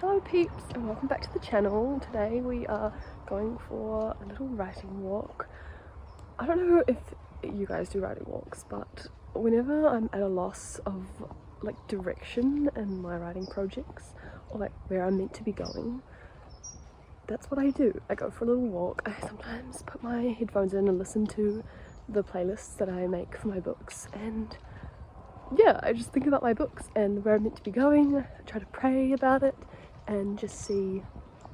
Hello peeps and welcome back to the channel. Today we are going for a little writing walk. I don't know if you guys do writing walks, but whenever I'm at a loss of like direction in my writing projects or like where I'm meant to be going, that's what I do. I go for a little walk. I sometimes put my headphones in and listen to the playlists that I make for my books, and yeah, I just think about my books and where I'm meant to be going. I try to pray about it and just see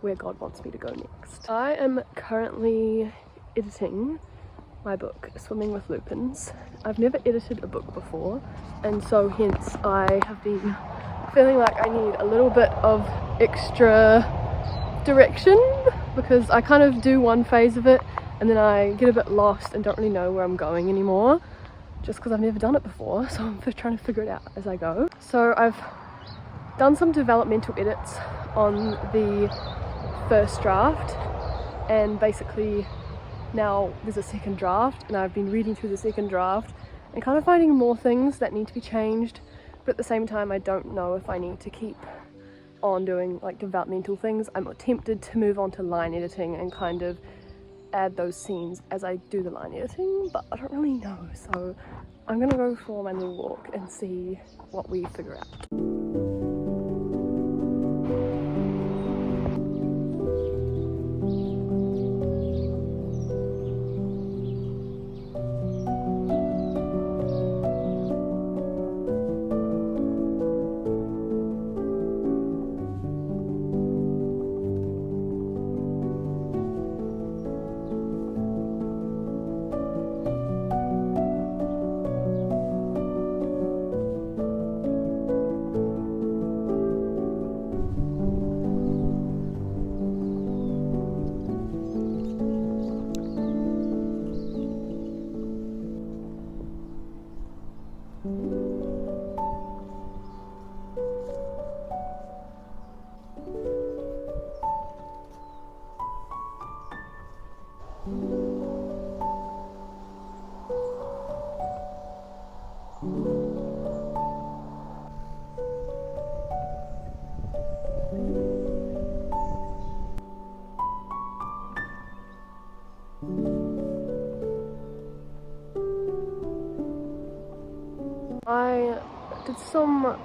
where God wants me to go next. I am currently editing my book, Swimming with Lupins. I've never edited a book before, and so hence I have been feeling like I need a little bit of extra direction, because I kind of do one phase of it and then I get a bit lost and don't really know where I'm going anymore, just because I've never done it before, so I'm trying to figure it out as I go. So I've done some developmental edits on the first draft, and basically now there's a second draft, and I've been reading through the second draft and kind of finding more things that need to be changed, but at the same time I don't know if I need to keep on doing like developmental things. I'm tempted to move on to line editing and kind of add those scenes as I do the line editing, but I don't really know, so I'm gonna go for my little walk and see what we figure out. I did some,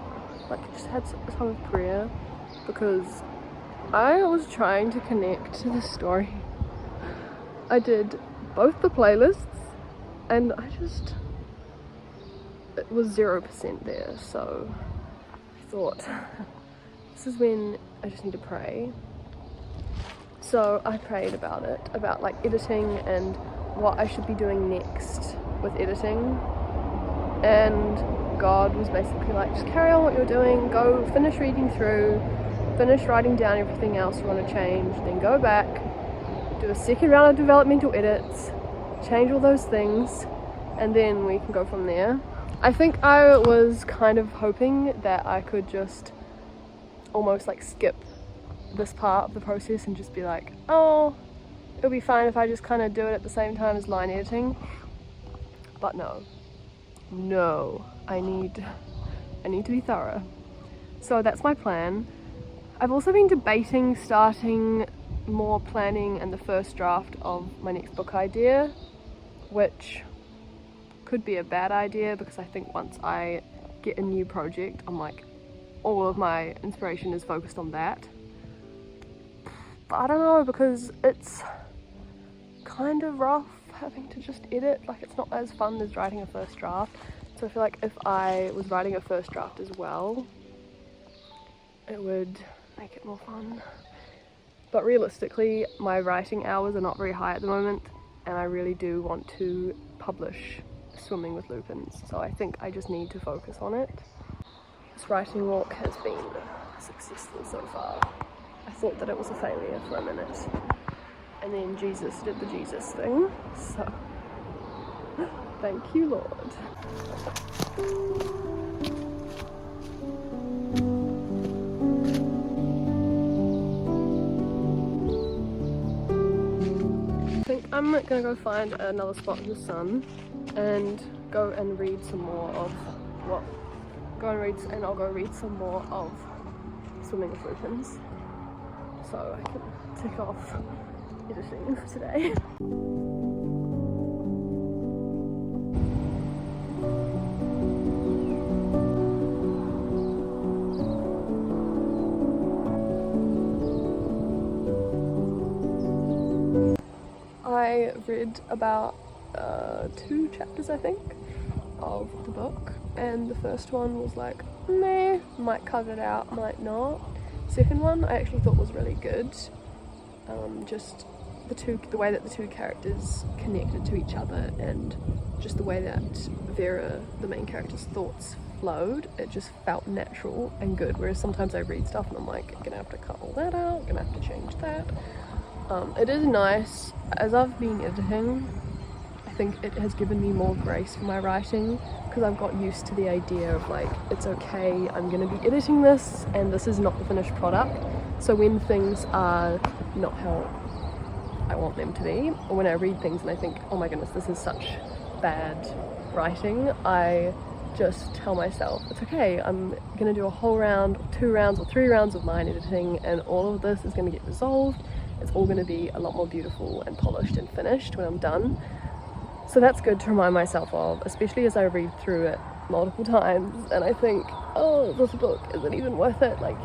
just had some time of prayer because I was trying to connect to the story. I did both the playlists and it was 0% there, so I thought this is when I just need to pray. So I prayed about it, about like editing and what I should be doing next with editing, and God was basically like, just carry on what you're doing, go finish reading through, finish writing down everything else you want to change, then go back, do a second round of developmental edits, change all those things, and then we can go from there. I think I was kind of hoping that I could just almost like skip this part of the process and just be like, oh, it'll be fine if I just kind of do it at the same time as line editing. But no, I need to be thorough. So that's my plan. I've also been debating starting more planning and the first draft of my next book idea, which could be a bad idea because I think once I get a new project, I'm like, all of my inspiration is focused on that. But I don't know, because it's kind of rough having to just edit. Like, it's not as fun as writing a first draft. So I feel like if I was writing a first draft as well, it would make it more fun. But realistically, my writing hours are not very high at the moment, and I really do want to publish Swimming with Lupins, so I think I just need to focus on it. This writing walk has been successful so far. I thought that it was a failure for a minute, and then Jesus did the Jesus thing, so thank you, Lord. I think I'm gonna go find another spot in the sun and go and read some more of I'll go read some more of Swimming with Lupins. so I can tick off editing for today. I read about 2 chapters, I think, of the book, and the first one was like, meh, might cut it out, might not. Second one I actually thought was really good. Just the way that the 2 characters connected to each other, and just the way that Vera, the main character's thoughts flowed. It just felt natural and good, whereas sometimes I read stuff and I'm like, gonna have to cut all that out, gonna have to change that. It is nice, as I've been editing, I think it has given me more grace for my writing, because I've got used to the idea of like, it's okay, I'm going to be editing this and this is not the finished product. So when things are not how I want them to be, or when I read things and I think, oh my goodness, this is such bad writing, I just tell myself, it's okay, I'm going to do a whole round, or 2 rounds or 3 rounds of line editing, and all of this is going to get resolved. It's all going to be a lot more beautiful and polished and finished when I'm done. So that's good to remind myself of, especially as I read through it multiple times and I think, oh, this book isn't even worth it. Like,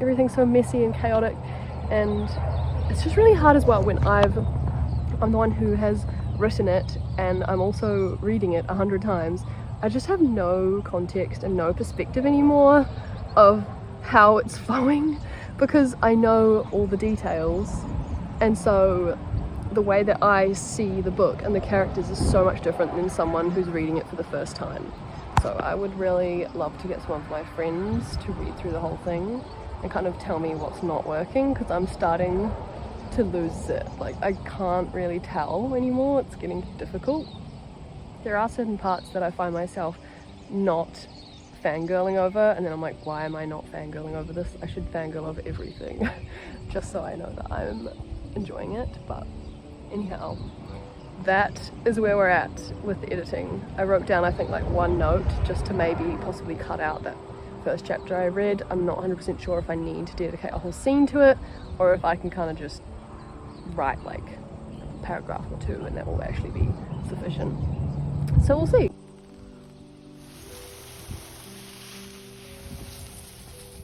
everything's so messy and chaotic, and it's just really hard as well when I'm the one who has written it and I'm also reading it 100 times. I just have no context and no perspective anymore of how it's flowing, because I know all the details, and so the way that I see the book and the characters is so much different than someone who's reading it for the first time. So I would really love to get some of my friends to read through the whole thing and kind of tell me what's not working, because I'm starting to lose it. Like, I can't really tell anymore, it's getting difficult. There are certain parts that I find myself not fangirling over, and then I'm like, why am I not fangirling over this? I should fangirl over everything just so I know that I'm enjoying it. But anyhow, that is where we're at with the editing. I wrote down, I think, like 1 note just to maybe possibly cut out that first chapter I read. I'm not 100% sure if I need to dedicate a whole scene to it, or if I can kind of just write like a paragraph or 2 and that will actually be sufficient. So we'll see.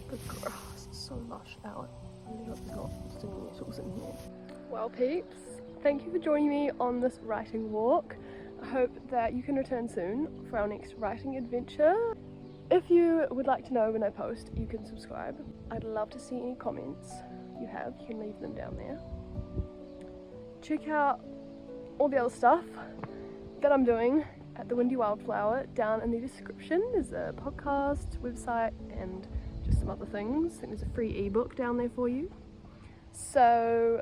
The grass is so lush out. I really hope there's not stinging nettles in here. Well, peeps, thank you for joining me on this writing walk. I hope that you can return soon for our next writing adventure. If you would like to know when I post, you can subscribe. I'd love to see any comments you have. You can leave them down there. Check out all the other stuff that I'm doing at the Windy Wildflower down in the description. There's a podcast, website, and just some other things. I think there's a free ebook down there for you. So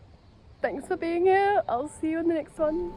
thanks for being here. I'll see you in the next one.